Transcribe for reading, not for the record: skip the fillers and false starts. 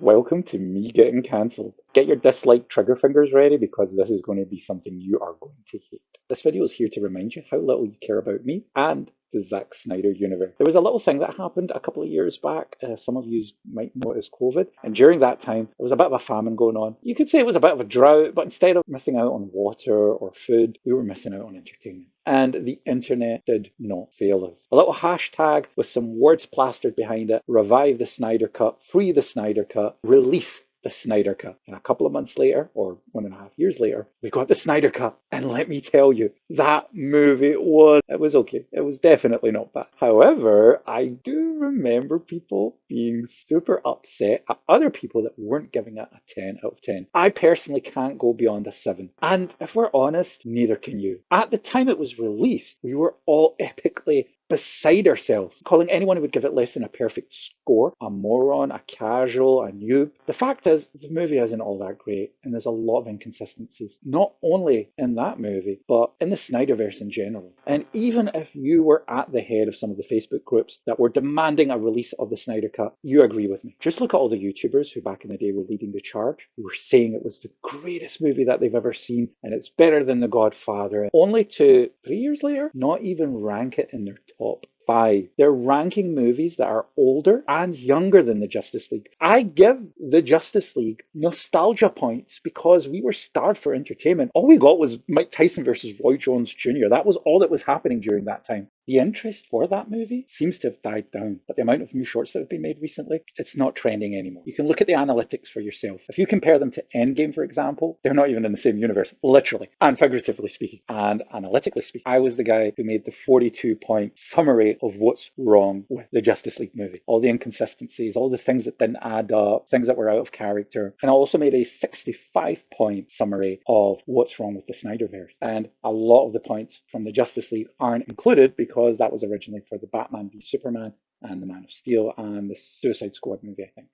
Welcome to me getting cancelled. Get your dislike trigger fingers ready because this is going to be something you are going to hate. This video is here to remind you how little you care about me and the Zack Snyder universe. There was a little thing that happened a couple of years back. Some of you might know it as COVID. And during that time, there was a bit of a famine going on. You could say it was a bit of a drought, but instead of missing out on water or food, we were missing out on entertainment. And the internet did not fail us. A little hashtag with some words plastered behind it: revive the Snyder Cut, free the Snyder Cut, release the Snyder Cut. And a couple of months later, or 1.5 years later, we got the Snyder Cut. And let me tell you, that movie was okay. It was definitely not bad. However, I do remember people being super upset at other people that weren't giving it a 10 out of 10. I personally can't go beyond a 7. And if we're honest, neither can you. At the time it was released, we were all epically beside ourselves, calling anyone who would give it less than a perfect score a moron, a casual, a noob. The fact is, the movie isn't all that great, and there's a lot of inconsistencies, not only in that movie, but in the Snyderverse in general. And even if you were at the head of some of the Facebook groups that were demanding a release of the Snyder Cut, you agree with me. Just look at all the YouTubers who back in the day were leading the charge, who were saying it was the greatest movie that they've ever seen, and it's better than The Godfather, only to 3 years later, not even rank it in their top 5. They're ranking movies that are older and younger than the Justice League. I give the Justice League nostalgia points because we were starved for entertainment. All we got was Mike Tyson versus Roy Jones Jr. That was all that was happening during that time. The interest for that movie seems to have died down, but the amount of new shorts that have been made recently, it's not trending anymore. You can look at the analytics for yourself. If you compare them to Endgame, for example, they're not even in the same universe, literally and figuratively speaking. And analytically speaking, I was the guy who made the 42-point summary of what's wrong with the Justice League movie. All the inconsistencies, all the things that didn't add up, things that were out of character. And I also made a 65-point summary of what's wrong with the Snyderverse. And a lot of the points from the Justice League aren't included because that was originally for the Batman v Superman and the Man of Steel and the Suicide Squad movie, I think.